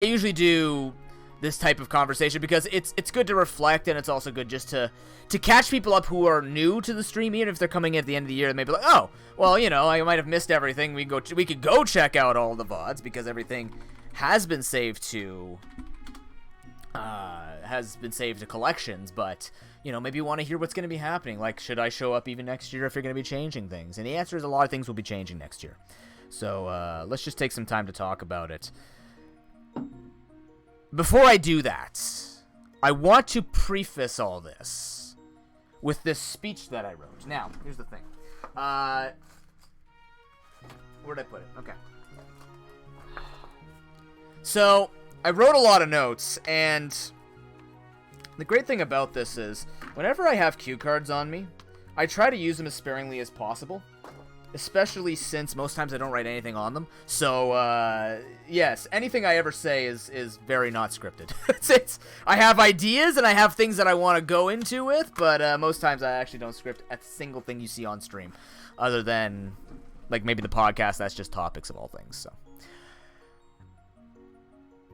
I usually do this type of conversation because it's good to reflect, and it's also good just to catch people up who are new to the stream. Even if they're coming in at the end of the year, they may be like, oh, well, I might have missed everything. We could go check out all the VODs because everything has been saved to collections, but maybe you want to hear what's going to be happening. Like, should I show up even next year if you're going to be changing things? And the answer is a lot of things will be changing next year. So let's just take some time to talk about it. Before I do that, I want to preface all this with this speech that I wrote. Now, here's the thing. Where'd I put it? Okay. So, I wrote a lot of notes, and the great thing about this is, whenever I have cue cards on me, I try to use them as sparingly as possible. Especially since most times I don't write anything on them. So, yes, anything I ever say is very not scripted. I have ideas and I have things that I want to go into with, but most times I actually don't script a single thing you see on stream. Other than, like, maybe the podcast, that's just topics of all things, so.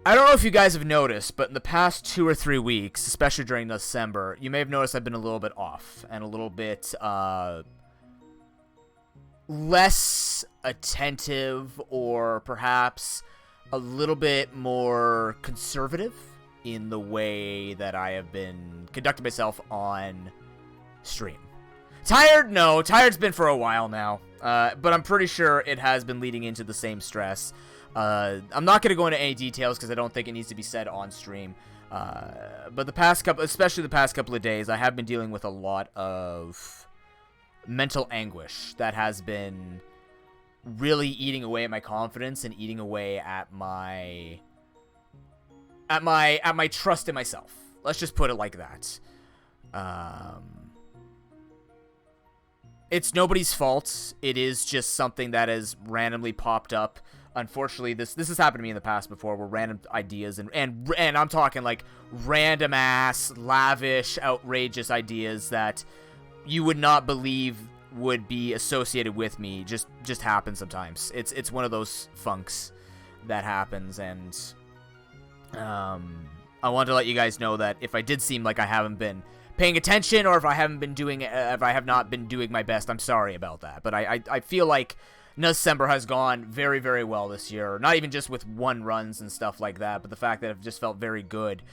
I don't know if you guys have noticed, but in the past 2 or 3 weeks, especially during December, you may have noticed I've been a little bit off and a little bit, less attentive, or perhaps a little bit more conservative in the way that I have been conducting myself on stream. Tired? No. Tired's been for a while now, but I'm pretty sure it has been leading into the same stress. I'm not going to go into any details because I don't think it needs to be said on stream, but especially the past couple of days, I have been dealing with a lot of mental anguish that has been really eating away at my confidence and eating away at my trust in myself. Let's just put it like that. It's nobody's fault. It is just something that has randomly popped up. Unfortunately, this has happened to me in the past before, where random ideas and I'm talking like random ass, lavish, outrageous ideas that you would not believe would be associated with me just happen sometimes. It's one of those funks that happens, and I wanted to let you guys know that if I did seem like I haven't been paying attention, or if I have not been doing my best, I'm sorry about that. But I feel like December has gone very, very well this year. Not even just with one runs and stuff like that, but the fact that I've just felt very good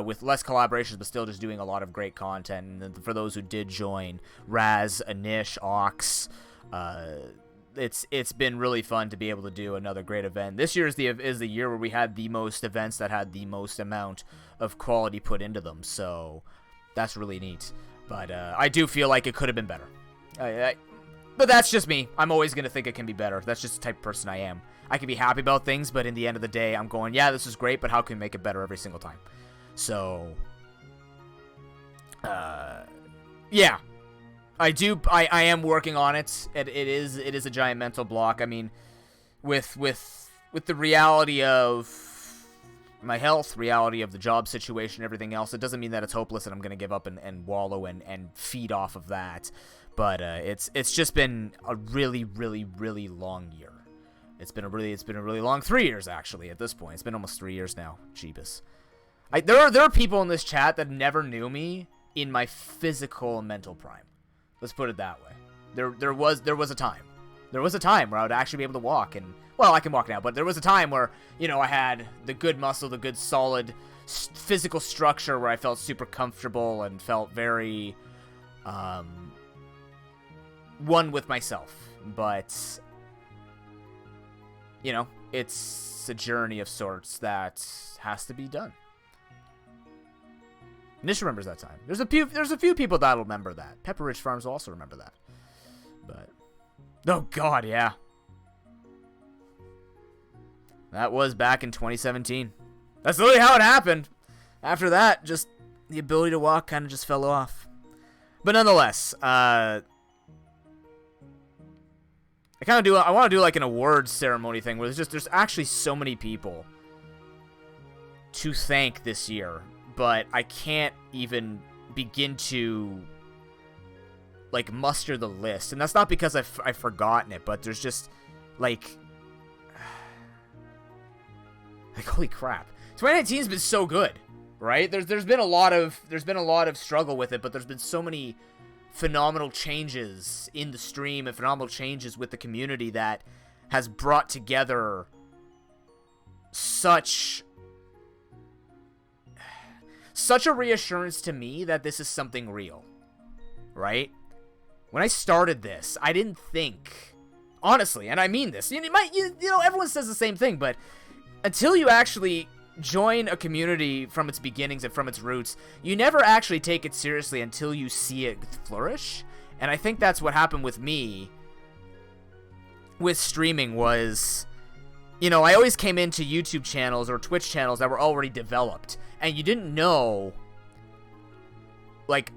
with less collaborations, but still just doing a lot of great content. And for those who did join, Raz, Anish, Ox, it's been really fun to be able to do another great event. This year is the year where we had the most events that had the most amount of quality put into them. So that's really neat. But I do feel like it could have been better. But that's just me. I'm always going to think it can be better. That's just the type of person I am. I can be happy about things, but in the end of the day, I'm going, yeah, this is great, but how can we make it better every single time? So, yeah. I am working on it. It is a giant mental block. I mean, with the reality of my health, reality of the job situation, everything else, it doesn't mean that it's hopeless and I'm going to give up and wallow and feed off of that. But it's just been a really, really, really long year. It's been a really long 3 years, actually, at this point. It's been almost 3 years now. Jeebus. There are people in this chat that never knew me in my physical and mental prime. Let's put it that way. There was a time. There was a time where I would actually be able to walk, and well, I can walk now, but there was a time where, I had the good muscle, the good solid physical structure where I felt super comfortable and felt very one with myself. But it's a journey of sorts that has to be done. Nish remembers that time. There's a few people that'll remember that. Pepper Ridge Farms will also remember that. But oh god, yeah. That was back in 2017. That's literally how it happened. After that, just the ability to walk kind of just fell off. But nonetheless, I want to do like an awards ceremony thing where there's actually so many people to thank this year, but I can't even begin to like muster the list. And that's not because I've forgotten it, but there's just like Like, holy crap. 2019 has been so good, right? There's been a lot of struggle with it, but there's been so many phenomenal changes in the stream and phenomenal changes with the community that has brought together such a reassurance to me that this is something real, right? When I started this, I didn't think, honestly, and I mean this, you know, everyone says the same thing, but until you actually join a community from its beginnings and from its roots, you never actually take it seriously until you see it flourish. And I think that's what happened with me with streaming was, you know, I always came into YouTube channels or Twitch channels that were already developed, and you didn't know, like,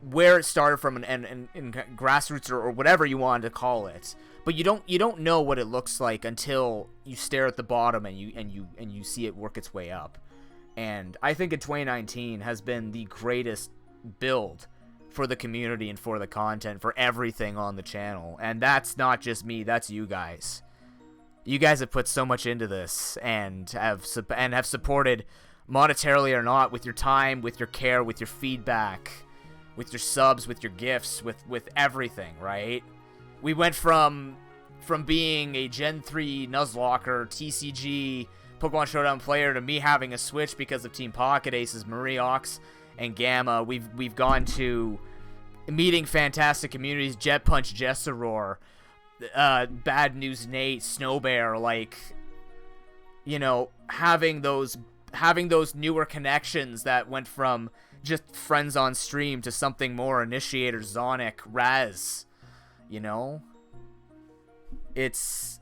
where it started from and grassroots or whatever you wanted to call it. But you don't know what it looks like until you stare at the bottom and you see it work its way up. And I think in 2019 has been the greatest build for the community and for the content, for everything on the channel. And that's not just me, that's you guys. You guys have put so much into this and have supported monetarily or not, with your time, with your care, with your feedback, with your subs, with your gifts, with everything, right? We went from being a Gen 3 Nuzlocke, TCG, Pokemon Showdown player to me having a Switch because of Team Pocket Aces, Mariox, and Gamma. We've gone to meeting fantastic communities, Jet Punch, Jesseror, Bad News Nate, Snow Bear, like, you know, having those newer connections that went from just friends on stream to something more, Initiator, Zonic, Raz, you know? It's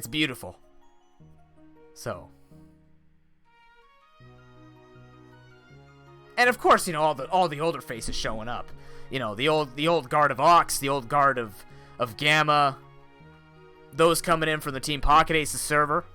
beautiful. So, and of course, you know, all the older faces showing up. You know, the old guard of Ox, the old guard of Gamma, those coming in from the Team Pocket Aces server.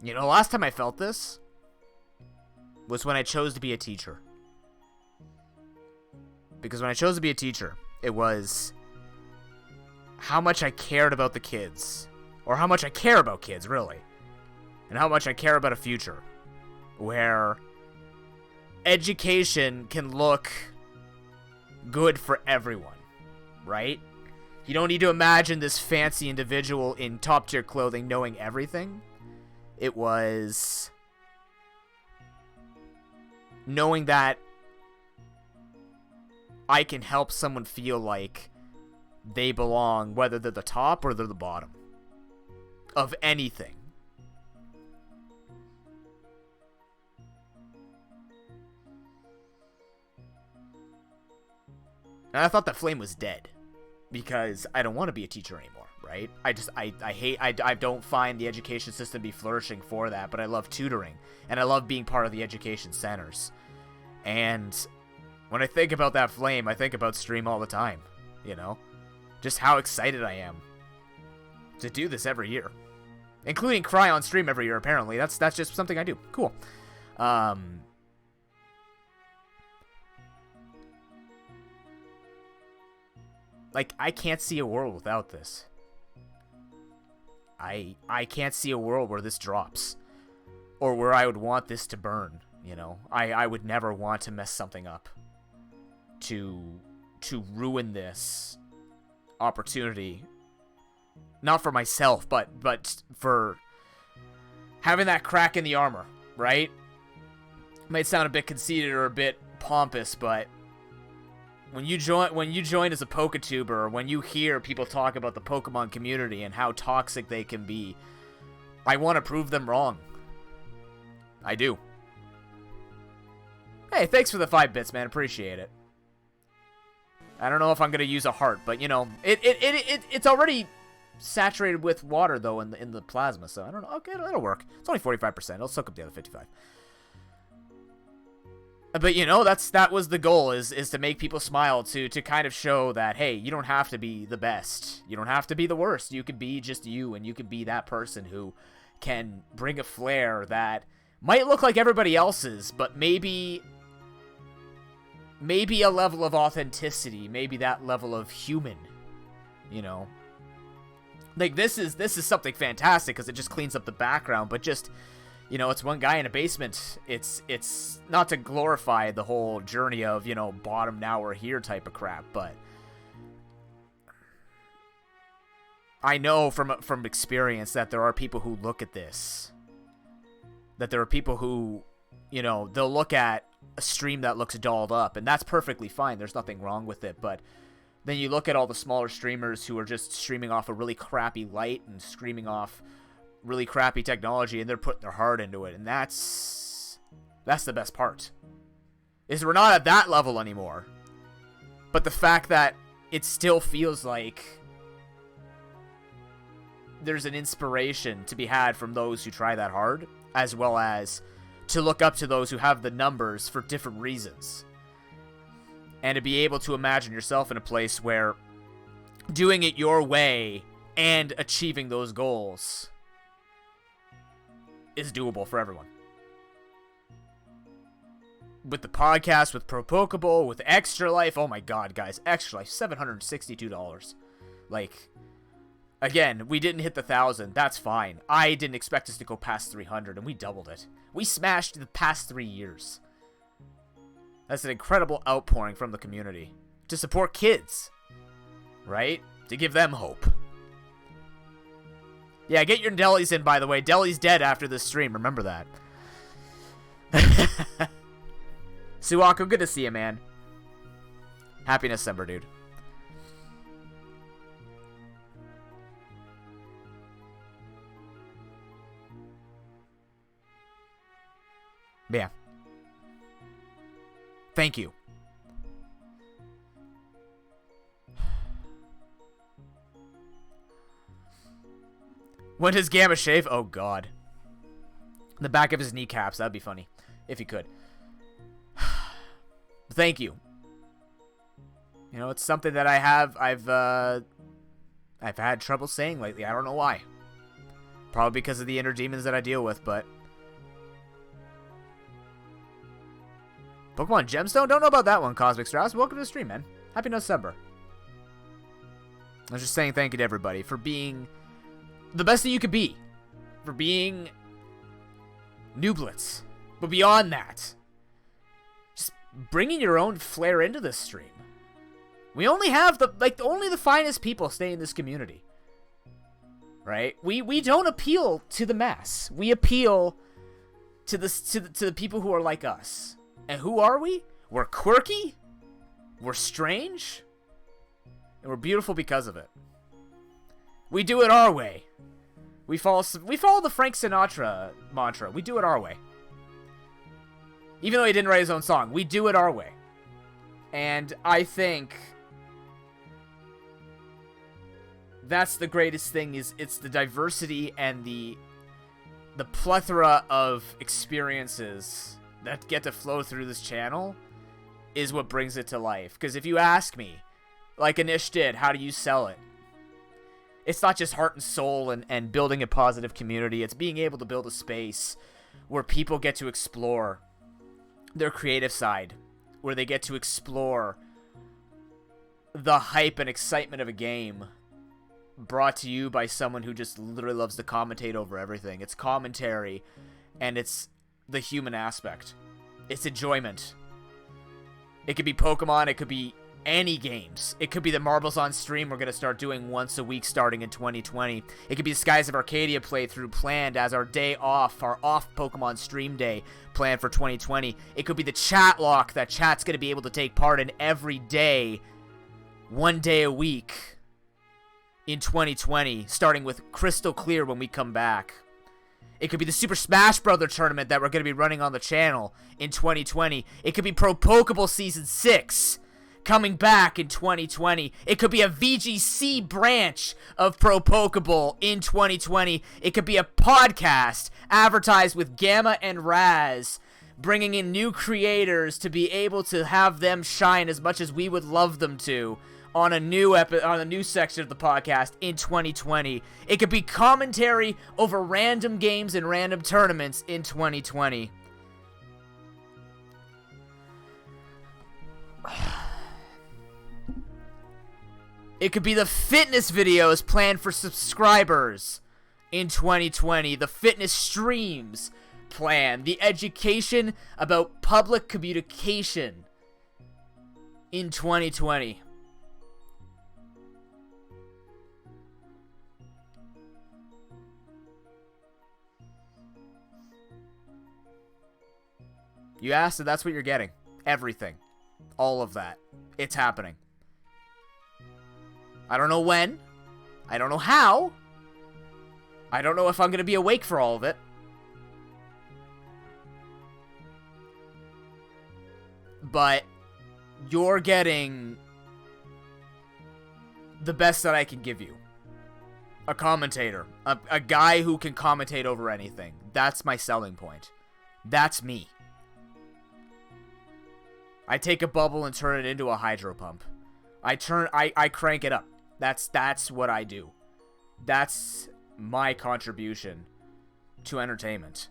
You know, last time I felt this was when I chose to be a teacher. Because when I chose to be a teacher, it was how much I cared about the kids. Or how much I care about kids, really. And how much I care about a future where education can look good for everyone, right? You don't need to imagine this fancy individual in top-tier clothing knowing everything. It was knowing that I can help someone feel like they belong, whether they're the top or they're the bottom of anything. And I thought that flame was dead because I don't want to be a teacher anymore. Right? I don't find the education system to be flourishing for that, but I love tutoring, and I love being part of the education centers. And when I think about that flame, I think about stream all the time, you know? Just how excited I am to do this every year. Including cry on stream every year, apparently. That's just something I do. Cool. Like, I can't see a world without this. I can't see a world where this drops, or where I would want this to burn, you know? I would never want to mess something up to ruin this opportunity, not for myself, but for having that crack in the armor, right? Might sound a bit conceited or a bit pompous, but when you join as a PokeTuber, or when you hear people talk about the Pokemon community and how toxic they can be, I want to prove them wrong. I do. Hey, thanks for the 5 bits, man. Appreciate it. I don't know if I'm gonna use a heart, but you know, it's already saturated with water though in the plasma, so I don't know. Okay, it'll work. It's only 45%. It'll soak up the other 55. But you know, that was the goal, is to make people smile, to kind of show that, hey, you don't have to be the best. You don't have to be the worst. You can be just you, and you can be that person who can bring a flair that might look like everybody else's, but maybe a level of authenticity, maybe that level of human, you know. Like, this is something fantastic because it just cleans up the background, but just, you know, it's one guy in a basement. It's not to glorify the whole journey of, you know, bottom, now we're here type of crap, but I know from experience that there are people who look at this, that there are people who, you know, they'll look at a stream that looks dolled up, and that's perfectly fine. There's nothing wrong with it, but then you look at all the smaller streamers who are just streaming off a really crappy light and streaming off really crappy technology, and they're putting their heart into it, and that's the best part. Is we're not at that level anymore. But the fact that it still feels like there's an inspiration to be had from those who try that hard, as well as to look up to those who have the numbers for different reasons. And to be able to imagine yourself in a place where doing it your way and achieving those goals is doable for everyone. With the podcast, with ProPokeball, with Extra Life, oh my god, guys, Extra Life, $762. Like, again, we didn't hit the 1,000, that's fine. I didn't expect us to go past 300, and we doubled it. We smashed the past 3 years. That's an incredible outpouring from the community. To support kids, right? To give them hope. Yeah, get your delis in, by the way. Deli's dead after this stream. Remember that. Suwako, good to see you, man. Happy December, dude. Yeah. Thank you. When does Gamma shave? Oh, God. The back of his kneecaps. That'd be funny. If he could. Thank you. You know, it's something that I've had trouble saying lately. I don't know why. Probably because of the inner demons that I deal with, but Pokemon Gemstone? Don't know about that one, Cosmic Strauss. Welcome to the stream, man. Happy December. I was just saying thank you to everybody for being the best that you could be. For being Nooblets. But beyond that, just bringing your own flair into this stream. We only have only the finest people stay in this community. Right? We don't appeal to the mass. We appeal to the people who are like us. And who are we? We're quirky, we're strange, and we're beautiful because of it. We do it our way. We follow the Frank Sinatra mantra. We do it our way. Even though he didn't write his own song, we do it our way. And I think that's the greatest thing, is it's the diversity and the plethora of experiences that get to flow through this channel is what brings it to life. Because if you ask me, like Anish did, how do you sell it? It's not just heart and soul and building a positive community. It's being able to build a space where people get to explore their creative side, where they get to explore the hype and excitement of a game brought to you by someone who just literally loves to commentate over everything. It's commentary, and it's the human aspect. It's enjoyment. It could be Pokemon, it could be any games. It could be the Marbles on Stream we're going to start doing once a week starting in 2020. It could be the Skies of Arcadia playthrough planned as our day off, our off Pokemon stream day planned for 2020. It could be the chat lock that chat's going to be able to take part in every day, one day a week in 2020, starting with Crystal Clear when we come back. It could be the Super Smash Bros. Tournament that we're going to be running on the channel in 2020. It could be Pro Pokeball Season 6 coming back in 2020. It could be a VGC branch of Pro Pokeball in 2020. It could be a podcast advertised with Gamma and Raz, bringing in new creators to be able to have them shine as much as we would love them to on a new section of the podcast in 2020. It could be commentary over random games and random tournaments in 2020. It could be the fitness videos planned for subscribers in 2020, the fitness streams plan, the education about public communication in 2020. You asked, and that's what you're getting. Everything. All of that. It's happening. I don't know when. I don't know how. I don't know if I'm going to be awake for all of it. But you're getting the best that I can give you. A commentator. A guy who can commentate over anything. That's my selling point. That's me. I take a bubble and turn it into a hydro pump. I crank it up. That's what I do. That's my contribution to entertainment.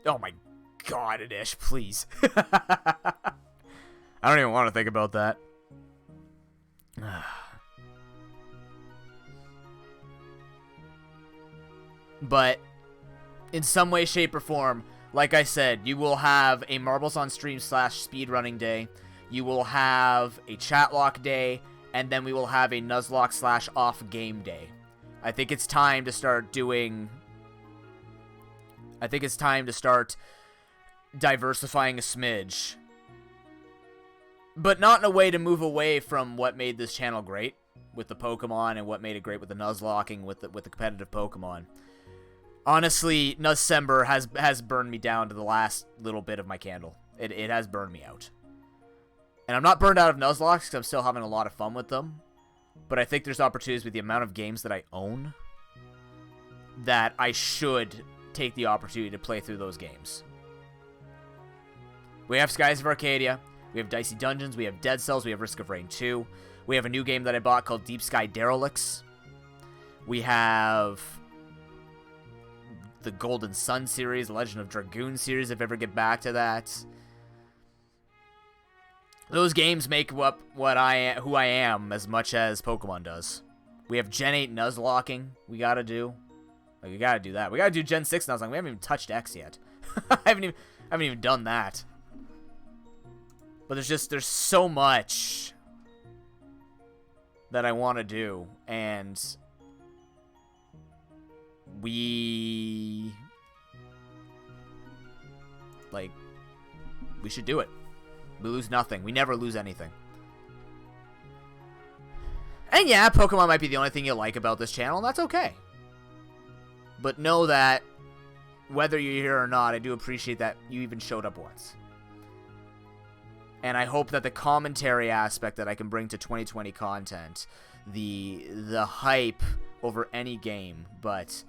Oh my god, Anish, please. I don't even want to think about that. But in some way, shape, or form, like I said, you will have a Marbles on Stream / speedrunning day. You will have a chatlock day. And then we will have a Nuzlocke / off game day. I think it's time to start doing... I think it's time to start diversifying a smidge. But not in a way to move away from what made this channel great with the Pokemon and what made it great with the Nuzlocking with the competitive Pokemon. Honestly, Nuzcember has burned me down to the last little bit of my candle. It has burned me out. And I'm not burned out of Nuzlocke because I'm still having a lot of fun with them. But I think there's opportunities with the amount of games that I own that I should take the opportunity to play through those games. We have Skies of Arcadia. We have Dicey Dungeons. We have Dead Cells. We have Risk of Rain 2. We have a new game that I bought called Deep Sky Derelicts. We have the Golden Sun series, the Legend of Dragoon series, if I ever get back to that. Those games make up who I am as much as Pokemon does. We have Gen 8 Nuzlocking we gotta do. Like, we gotta do that. We gotta do Gen 6 Nuzlocking. We haven't even touched X yet. I haven't even done that. But there's so much that I want to do, and we should do it. We lose nothing. We never lose anything. And yeah, Pokemon might be the only thing you like about this channel, and that's okay. But know that, whether you're here or not, I do appreciate that you even showed up once. And I hope that the commentary aspect that I can bring to 2020 content, the hype over any game, but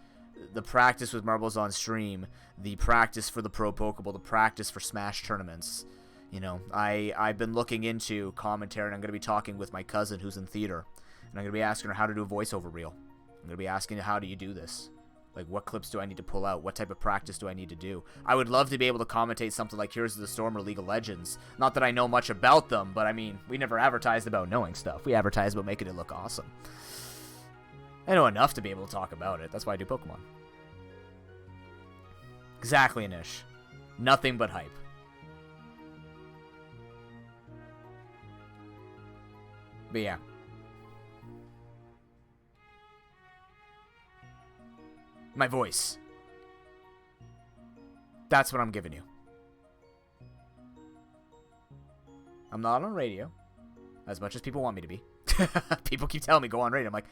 the practice with Marbles on Stream, the practice for the Pro Pokeball, the practice for Smash tournaments. You know, I've been looking into commentary, and I'm going to be talking with my cousin who's in theater. And I'm going to be asking her how to do a voiceover reel. I'm going to be asking her, how do you do this? Like, what clips do I need to pull out? What type of practice do I need to do? I would love to be able to commentate something like Heroes of the Storm or League of Legends. Not that I know much about them, but I mean, we never advertised about knowing stuff. We advertised about making it look awesome. I know enough to be able to talk about it. That's why I do Pokemon. Exactly, Anish. Nothing but hype. But yeah. My voice. That's what I'm giving you. I'm not on radio, as much as people want me to be. People keep telling me go on radio. I'm like,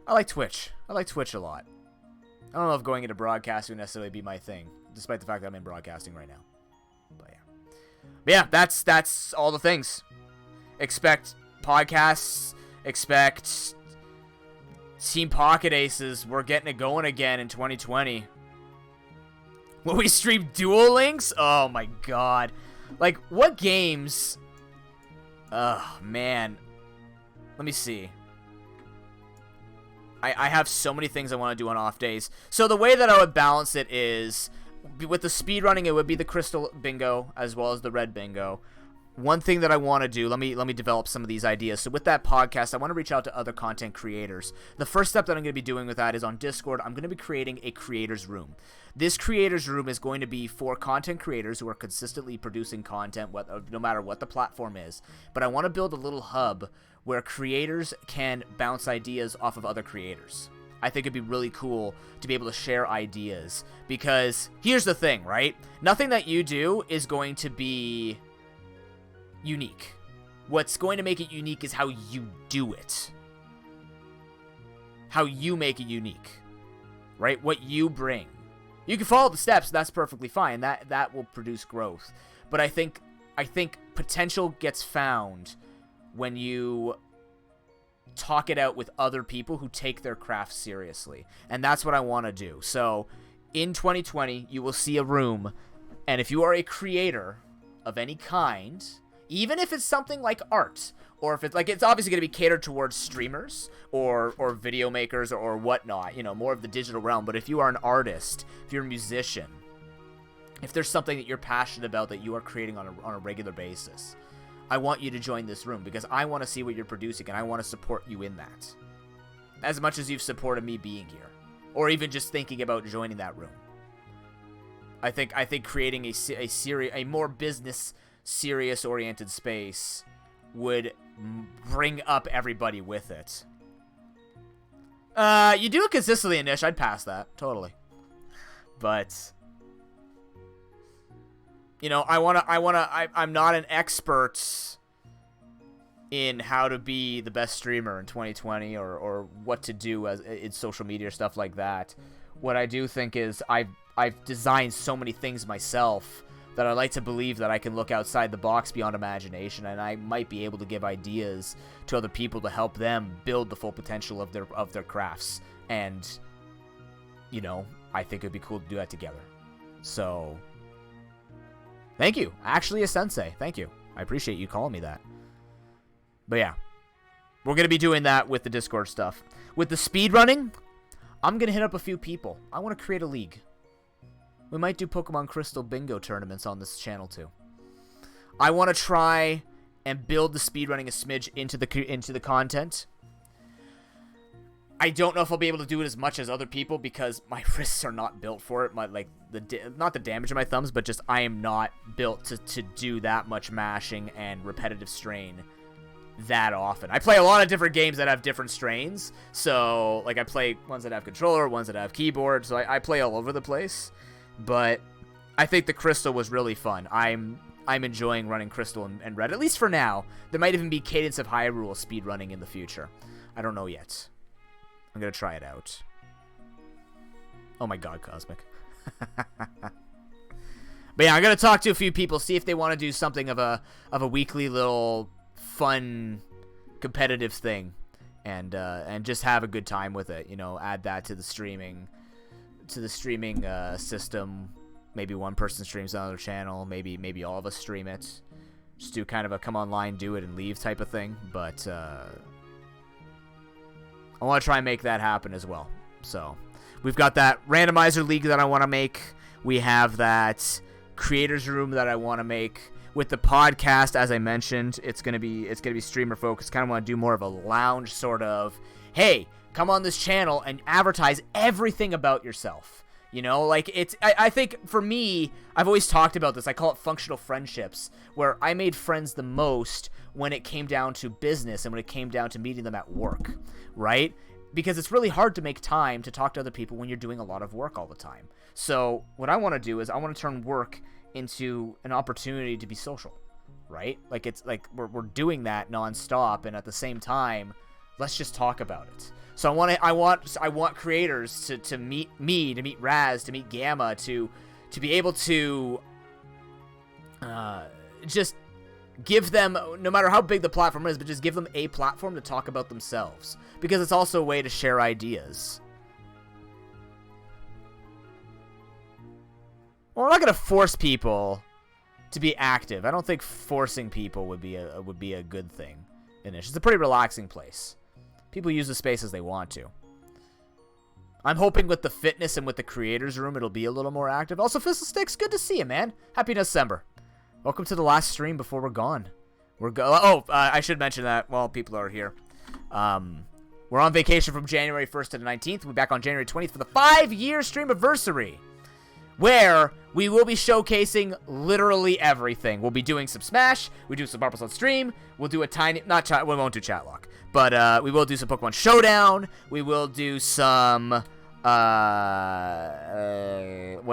I like Twitch. I like Twitch a lot. I don't know if going into broadcasting would necessarily be my thing, despite the fact that I'm in broadcasting right now. But yeah. But yeah, that's all the things. Expect podcasts. Expect Team Pocket Aces. We're getting it going again in 2020. Will we stream Duel Links? Oh my god. Like, what games? Oh, man. Let me see. I have so many things I want to do on off days. So the way that I would balance it is, with the speedrunning, it would be the Crystal Bingo as well as the Red Bingo. One thing that I want to do, let me develop some of these ideas. So with that podcast, I want to reach out to other content creators. The first step that I'm going to be doing with that is on Discord, I'm going to be creating a creators room. This creators room is going to be for content creators who are consistently producing content, no matter what the platform is. But I want to build a little hub where creators can bounce ideas off of other creators. I think it'd be really cool to be able to share ideas, because here's the thing, right? Nothing that you do is going to be unique. What's going to make it unique is how you do it. How you make it unique, right? What you bring. You can follow the steps, that's perfectly fine. That will produce growth. But I think potential gets found when you talk it out with other people who take their craft seriously. And that's what I want to do. So in 2020, you will see a room, and if you are a creator of any kind, even if it's something like art, or if it's like, it's obviously going to be catered towards streamers or video makers or whatnot, you know, more of the digital realm. But if you are an artist, if you're a musician, if there's something that you're passionate about that you are creating on a regular basis, I want you to join this room, because I want to see what you're producing, and I want to support you in that. As much as you've supported me being here, or even just thinking about joining that room. I think creating a more business serious oriented space would bring up everybody with it. You do it consistently, Anish. I'd pass that totally. But you know, I'm not an expert in how to be the best streamer in 2020 or what to do in social media or stuff like that. What I do think is I've designed so many things myself that I like to believe that I can look outside the box beyond imagination, and I might be able to give ideas to other people to help them build the full potential of their crafts. And you know, I think it'd be cool to do that together. So thank you. Actually, a sensei. Thank you. I appreciate you calling me that. But yeah, we're going to be doing that with the Discord stuff. With the speedrunning, I'm going to hit up a few people. I want to create a league. We might do Pokemon Crystal Bingo tournaments on this channel too. I want to try and build the speedrunning a smidge into the content. I don't know if I'll be able to do it as much as other people, because my wrists are not built for it. Not the damage of my thumbs, but just I am not built to do that much mashing and repetitive strain that often. I play a lot of different games that have different strains. So, like, I play ones that have controller, ones that have keyboard. So I play all over the place. But I think the Crystal was really fun. I'm enjoying running Crystal and Red, at least for now. There might even be Cadence of Hyrule speedrunning in the future. I don't know yet. I'm gonna try it out. Oh my god, Cosmic. But yeah, I'm gonna talk to a few people, see if they want to do something of a weekly little fun competitive thing, and just have a good time with it. You know, add that to the streaming system. Maybe one person streams on another channel. Maybe all of us stream it. Just do kind of a come online, do it, and leave type of thing. But I want to try and make that happen as well. So we've got that randomizer league that I want to make. We have that creators room that I want to make. With the podcast, as I mentioned, it's gonna be streamer focused. Kind of want to do more of a lounge sort of, hey, come on this channel and advertise everything about yourself. You know, like, I think for me, I've always talked about this. I call it functional friendships, where I made friends the most when it came down to business and when it came down to meeting them at work, right? Because it's really hard to make time to talk to other people when you're doing a lot of work all the time. So what I want to do is I want to turn work into an opportunity to be social, right? Like, it's like we're doing that nonstop, and at the same time, let's just talk about it. So I want creators to meet me, to meet Raz, to meet Gamma, to be able to just give them, no matter how big the platform is, but just give them a platform to talk about themselves. Because it's also a way to share ideas. Well, we're not going to force people to be active. I don't think forcing people would be a good thing. It's a pretty relaxing place. People use the space as they want to. I'm hoping with the fitness and with the creators room, it'll be a little more active. Also, Fizzle Sticks, good to see you, man. Happy December. Welcome to the last stream before we're gone. I should mention that while people are here. We're on vacation from January 1st to the 19th. We'll be back on January 20th for the 5-year stream anniversary, where we will be showcasing literally everything. We'll be doing some Smash. We do some Marbles on stream. We'll do a tiny, we won't do chat lock, but we will do some Pokemon Showdown. We will do some, what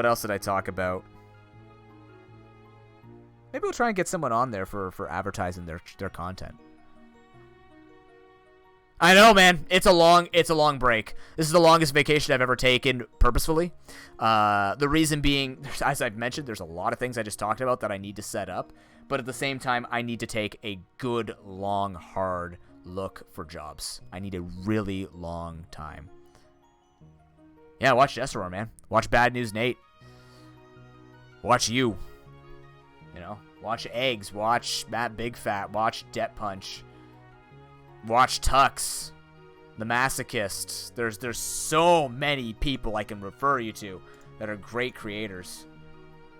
else did I talk about? Maybe we'll try and get someone on there for advertising their content. I know, man. It's a long break. This is the longest vacation I've ever taken purposefully. The reason being, as I've mentioned, there's a lot of things I just talked about that I need to set up. But at the same time, I need to take a good, long, hard look for jobs. I need a really long time. Yeah, watch Jesseror, man. Watch Bad News Nate. Watch you. You know, watch Eggs. Watch Matt Big Fat. Watch Debt Punch. Watch Tux, the Masochist. There's so many people I can refer you to that are great creators.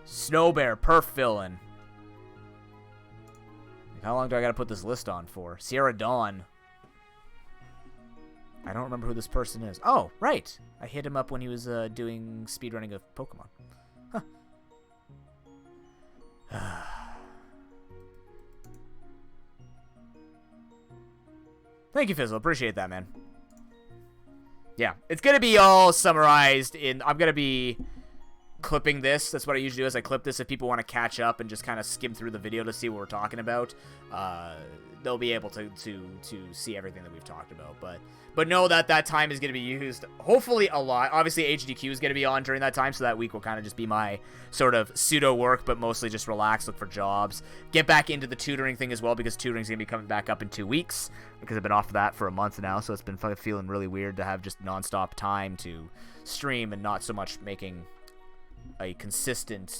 Snowbear, Perf Villain. How long do I gotta put this list on for? Sierra Dawn. I don't remember who this person is. Oh, right. I hit him up when he was doing speedrunning of Pokemon. Huh. Thank you, Fizzle. Appreciate that, man. Yeah, it's going to be all summarized in... I'm going to be clipping this. That's what I usually do, is I clip this if people want to catch up and just kind of skim through the video to see what we're talking about. They'll be able to see everything that we've talked about. But know that that time is going to be used, hopefully, a lot. Obviously, HDQ is going to be on during that time, so that week will kind of just be my sort of pseudo work, but mostly just relax, look for jobs. Get back into the tutoring thing as well, because tutoring is going to be coming back up in 2 weeks, because I've been off of that for a month now, so it's been feeling really weird to have just nonstop time to stream and not so much making a consistent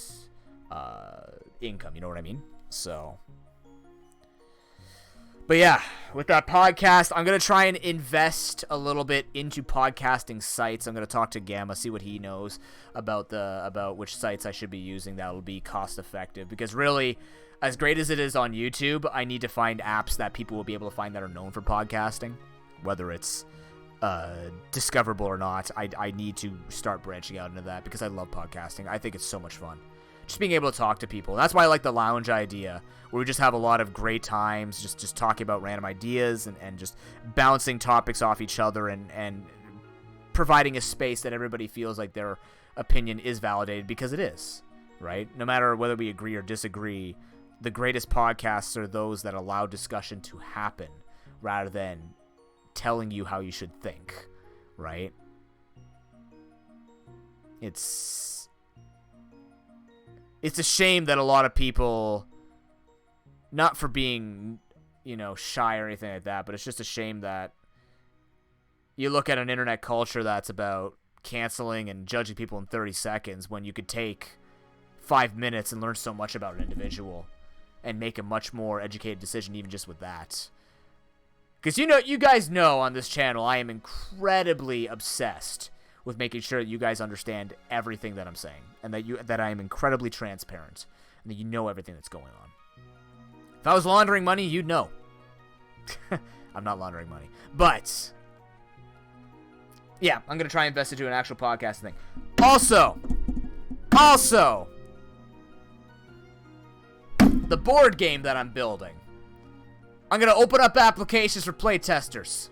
income, you know what I mean? So... But yeah, with that podcast, I'm going to try and invest a little bit into podcasting sites. I'm going to talk to Gamma, see what he knows about which sites I should be using that will be cost effective. Because really, as great as it is on YouTube, I need to find apps that people will be able to find that are known for podcasting. Whether it's discoverable or not, I need to start branching out into that because I love podcasting. I think it's so much fun. Just being able to talk to people. That's why I like the lounge idea, where we just have a lot of great times just talking about random ideas and just bouncing topics off each other and providing a space that everybody feels like their opinion is validated, because it is, right? No matter whether we agree or disagree, the greatest podcasts are those that allow discussion to happen rather than telling you how you should think, right? It's a shame that a lot of people, not for being, shy or anything like that, but it's just a shame that you look at an internet culture that's about canceling and judging people in 30 seconds when you could take 5 minutes and learn so much about an individual and make a much more educated decision even just with that. Because you guys know on this channel I am incredibly obsessed with making sure that you guys understand everything that I'm saying, and that I am incredibly transparent, and that you know everything that's going on. If I was laundering money, you'd know. I'm not laundering money. But, yeah, I'm going to try and invest into an actual podcast thing. Also, the board game that I'm building, I'm going to open up applications for playtesters.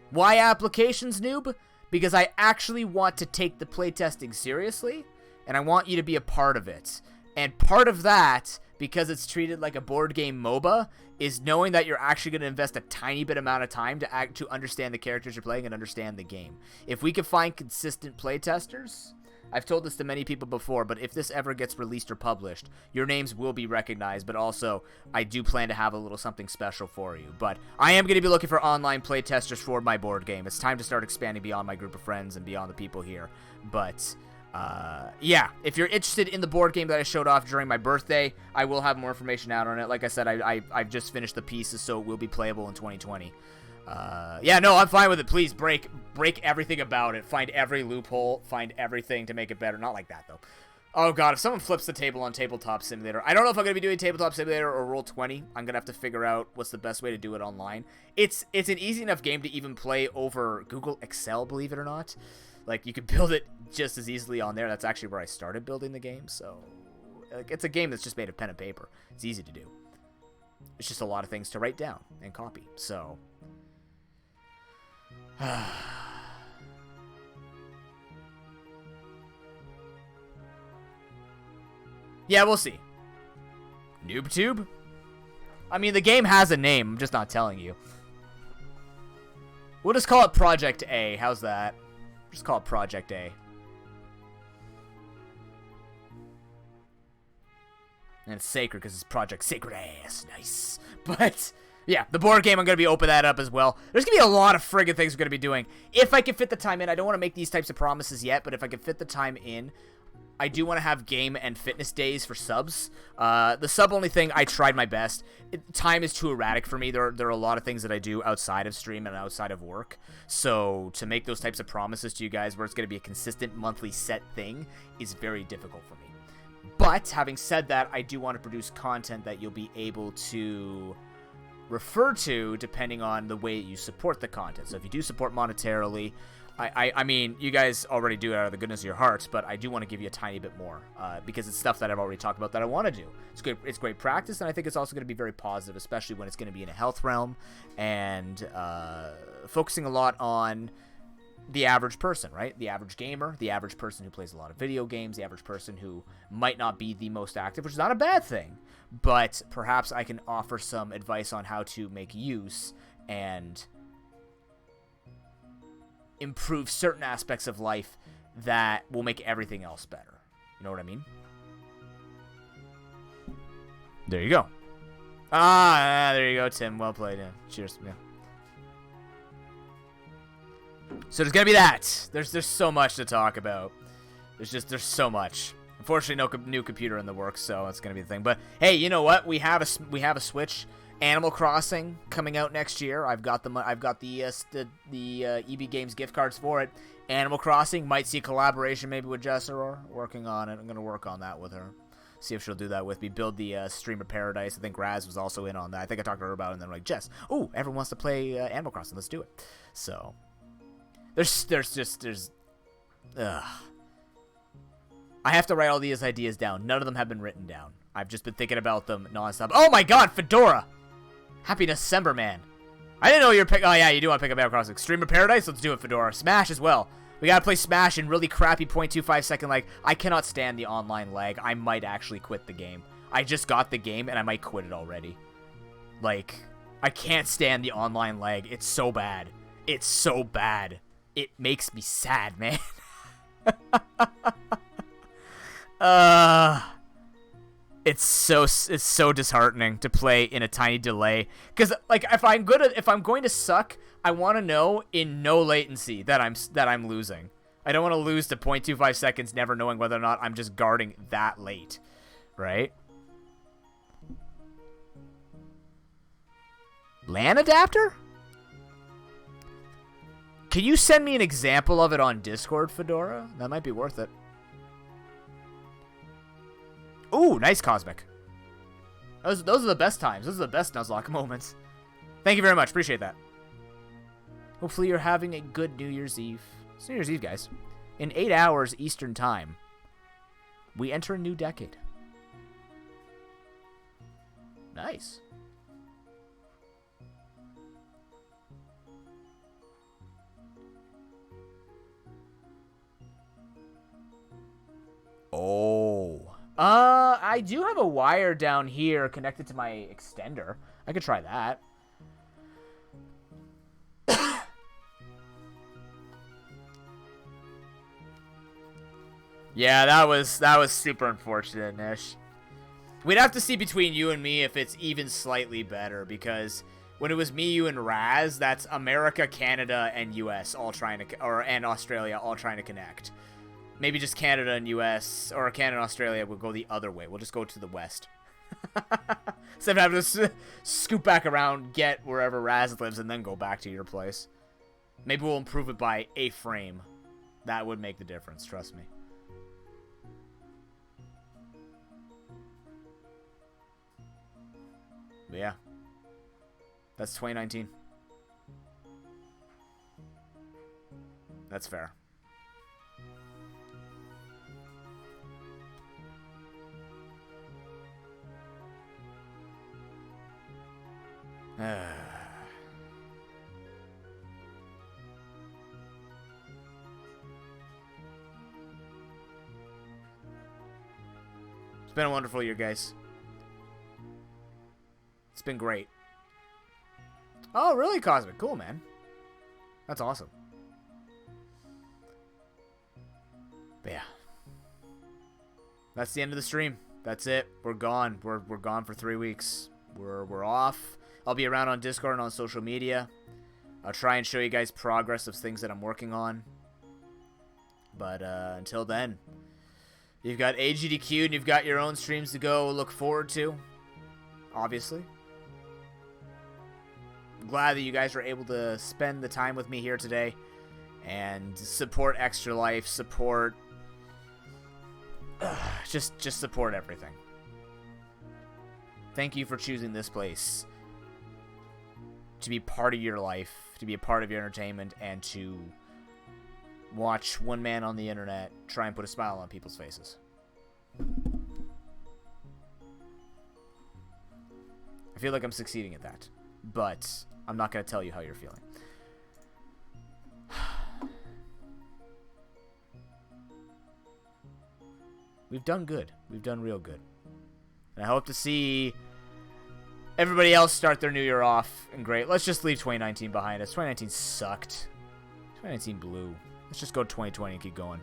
Why applications, noob? Because I actually want to take the playtesting seriously, and I want you to be a part of it. And part of that, because it's treated like a board game MOBA, is knowing that you're actually going to invest a tiny bit amount of time to understand the characters you're playing and understand the game. If we can find consistent playtesters, I've told this to many people before, but if this ever gets released or published, your names will be recognized, but also I do plan to have a little something special for you. But I am going to be looking for online playtesters for my board game. It's time to start expanding beyond my group of friends and beyond the people here. But yeah, if you're interested in the board game that I showed off during my birthday, I will have more information out on it. Like I said, I've just finished the pieces, so it will be playable in 2020. Yeah, no, I'm fine with it. Please break everything about it. Find every loophole. Find everything to make it better. Not like that, though. Oh, God, if someone flips the table on Tabletop Simulator, I don't know if I'm going to be doing Tabletop Simulator or Roll20. I'm going to have to figure out what's the best way to do it online. It's an easy enough game to even play over Google Excel, believe it or not. Like, you could build it just as easily on there. That's actually where I started building the game, so... Like, it's a game that's just made of pen and paper. It's easy to do. It's just a lot of things to write down and copy, so... Yeah, we'll see. NoobTube? I mean, the game has a name. I'm just not telling you. We'll just call it Project A. How's that? Just call it Project A. And it's sacred because it's Project Sacred Ass. Nice. But... yeah, the board game, I'm going to be open that up as well. There's going to be a lot of friggin' things we're going to be doing. If I can fit the time in, I don't want to make these types of promises yet, but if I can fit the time in, I do want to have game and fitness days for subs. The sub-only thing, I tried my best. Time is too erratic for me. There are a lot of things that I do outside of stream and outside of work. So to make those types of promises to you guys where it's going to be a consistent monthly set thing is very difficult for me. But having said that, I do want to produce content that you'll be able to... refer to depending on the way you support the content. So if you do support monetarily, I mean, you guys already do it out of the goodness of your hearts, but I do want to give you a tiny bit more because it's stuff that I've already talked about that I want to do. It's good. It's great practice, and I think it's also going to be very positive, especially when it's going to be in a health realm and focusing a lot on the average person, right? The average gamer, the average person who plays a lot of video games, the average person who might not be the most active, which is not a bad thing. But perhaps I can offer some advice on how to make use and improve certain aspects of life that will make everything else better. You know what I mean? There you go. There you go, Tim. Well played. Yeah. Cheers. Yeah. So there's gonna be that. There's so much to talk about. There's so much. Unfortunately, no new computer in the works, so that's gonna be the thing. But hey, you know what? We have a Switch. Animal Crossing coming out next year. I've got the EB Games gift cards for it. Animal Crossing might see a collaboration maybe with Jess or working on it. I'm gonna work on that with her. See if she'll do that with me. Build the Streamer Paradise. I think Raz was also in on that. I think I talked to her about it, and then like, Jess, oh, everyone wants to play Animal Crossing. Let's do it. So there's I have to write all these ideas down. None of them have been written down. I've just been thinking about them nonstop. Oh my God, Fedora! Happy December, man. I didn't know you were picking... oh, yeah, you do want to pick up Animal Crossing. Streamer Paradise? Let's do it, Fedora. Smash as well. We gotta play Smash in really crappy 0.25 second lag. I cannot stand the online lag. I might actually quit the game. I just got the game, and I might quit it already. Like, I can't stand the online lag. It's so bad. It's so bad. It makes me sad, man. It's so disheartening to play in a tiny delay, because like if I'm going to suck, I want to know in no latency that I'm losing. I don't want to lose to 0.25 seconds, never knowing whether or not I'm just guarding that late, right? LAN adapter? Can you send me an example of it on Discord, Fedora? That might be worth it. Ooh, nice Cosmic. Those are the best times. Those are the best Nuzlocke moments. Thank you very much. Appreciate that. Hopefully you're having a good New Year's Eve. It's New Year's Eve, guys. In 8 hours Eastern Time, we enter a new decade. Nice. Oh. I do have a wire down here connected to my extender. I could try that. Yeah, that was super unfortunate, Nish. We'd have to see between you and me if it's even slightly better, because when it was me, you, and Raz, that's America, Canada, and US all trying to, and Australia all trying to connect. Maybe just Canada and US, or Canada and Australia will go the other way. We'll just go to the west. Instead of having to scoop back around, get wherever Raz lives, and then go back to your place. Maybe we'll improve it by a frame. That would make the difference, trust me. But yeah. That's 2019. That's fair. It's been a wonderful year, guys. It's been great. Oh, really, Cosmic? Cool, man. That's awesome. But yeah. That's the end of the stream. That's it. We're gone. We're gone for 3 weeks. We're off. I'll be around on Discord and on social media. I'll try and show you guys progress of things that I'm working on. But until then, you've got AGDQ and you've got your own streams to go look forward to. Obviously. I'm glad that you guys were able to spend the time with me here today and support Extra Life, support just support everything. Thank you for choosing this place to be part of your life, to be a part of your entertainment, and to watch one man on the internet try and put a smile on people's faces. I feel like I'm succeeding at that, but I'm not going to tell you how you're feeling. We've done good. We've done real good. And I hope to see everybody else start their new year off and great. Let's just leave 2019 behind us. 2019 sucked. 2019 blew. Let's just go 2020 and keep going.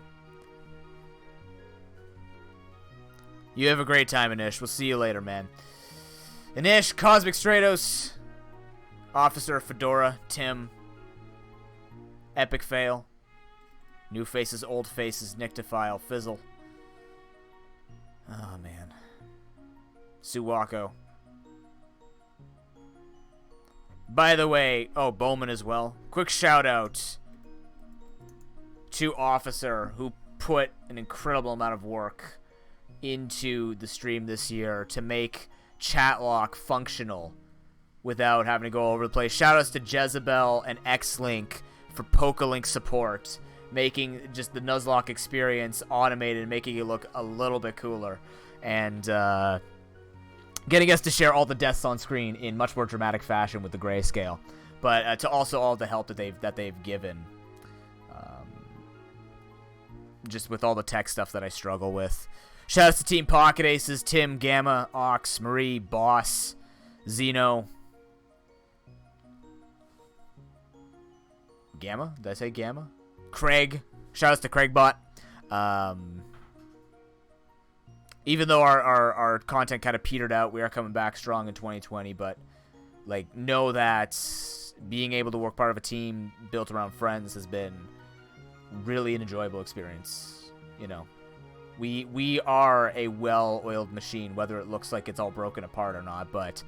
You have a great time, Anish. We'll see you later, man. Anish, Cosmic Stratos, Officer Fedora, Tim, Epic Fail, New Faces, Old Faces, Nictophile, Fizzle. Oh, man. Suwako. By the way, oh, Bowman as well. Quick shout out to Officer, who put an incredible amount of work into the stream this year to make Chatlock functional without having to go over the place. Shout outs to Jezebel and Xlink for Pokalink support, making just the Nuzlocke experience automated and making it look a little bit cooler, and getting us to share all the deaths on screen in much more dramatic fashion with the grayscale. But to also all the help that they've given, just with all the tech stuff that I struggle with. Shout outs to Team Pocket Aces, Tim, Gamma, Ox, Marie, Boss, Zeno. Gamma? Did I say Gamma? Craig. Shout outs to Craigbot. Even though our content kind of petered out, we are coming back strong in 2020, but like, know that being able to work part of a team built around friends has been really an enjoyable experience. You know, we are a well-oiled machine, whether it looks like it's all broken apart or not, but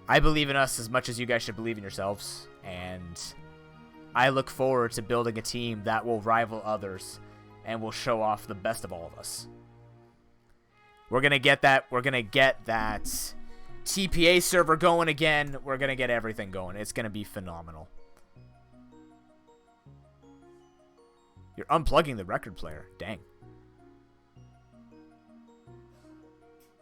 I believe in us as much as you guys should believe in yourselves, and I look forward to building a team that will rival others and will show off the best of all of us. We're going to get that TPA server going again. We're going to get everything going. It's going to be phenomenal. You're unplugging the record player. Dang.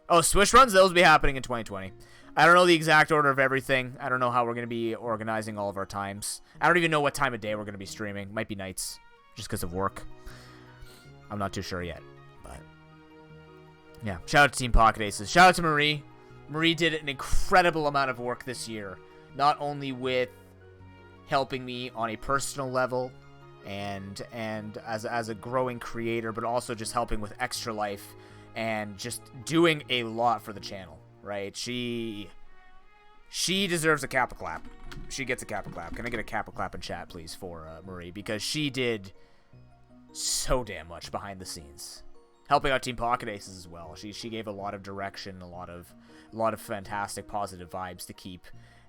Oh, Swish runs? Those will be happening in 2020. I don't know the exact order of everything. I don't know how we're going to be organizing all of our times. I don't even know what time of day we're going to be streaming. Might be nights, just because of work. I'm not too sure yet. But yeah, shout out to Team Pocket Aces. Shout out to Marie. Marie did an incredible amount of work this year. Not only with helping me on a personal level and as a growing creator, but also just helping with Extra Life and just doing a lot for the channel, right? She deserves a Kappa clap. She gets a Kappa clap. Can I get a Kappa clap in chat, please, for Marie? Because she did so damn much behind the scenes, helping out Team Pocket Aces as well. She gave a lot of direction, a lot of fantastic positive vibes to keep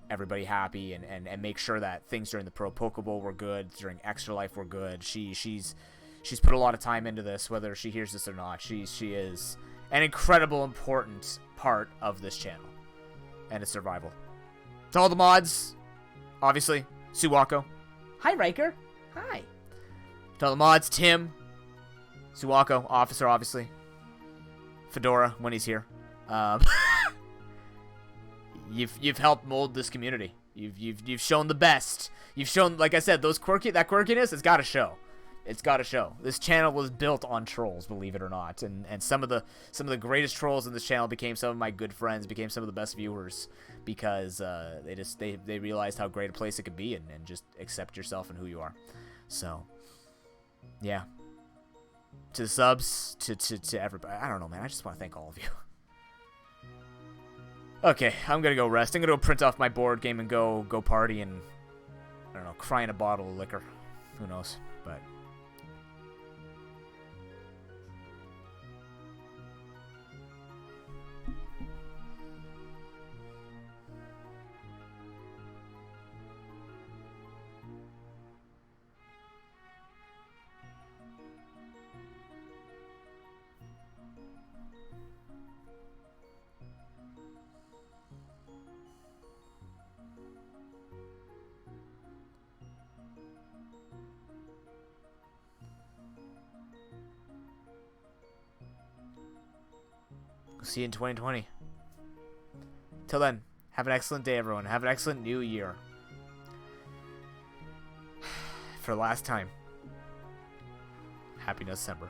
everybody happy and make sure that things during the Pro Pokeball were good, during Extra Life were good. She's put a lot of time into this, whether she hears this or not. She is an incredible, important part of this channel and its survival. To all the mods, obviously, Suwako. Hi, Riker. Hi. To all the mods, Tim, Suwako, Officer, obviously, Fedora when he's here. You've helped mold this community. You've shown the best. You've shown, like I said, that quirkiness has got to show. It's got to show. This channel was built on trolls, believe it or not, and some of the greatest trolls in this channel became some of my good friends, became some of the best viewers because they realized how great a place it could be and just accept yourself and who you are. So, yeah. To the subs, to everybody. I don't know, man. I just want to thank all of you. Okay, I'm gonna go rest. I'm gonna go print off my board game and go party and, I don't know, cry in a bottle of liquor. Who knows? But we'll see you in 2020. Till then, have an excellent day, everyone. Have an excellent new year. For the last time, happy December.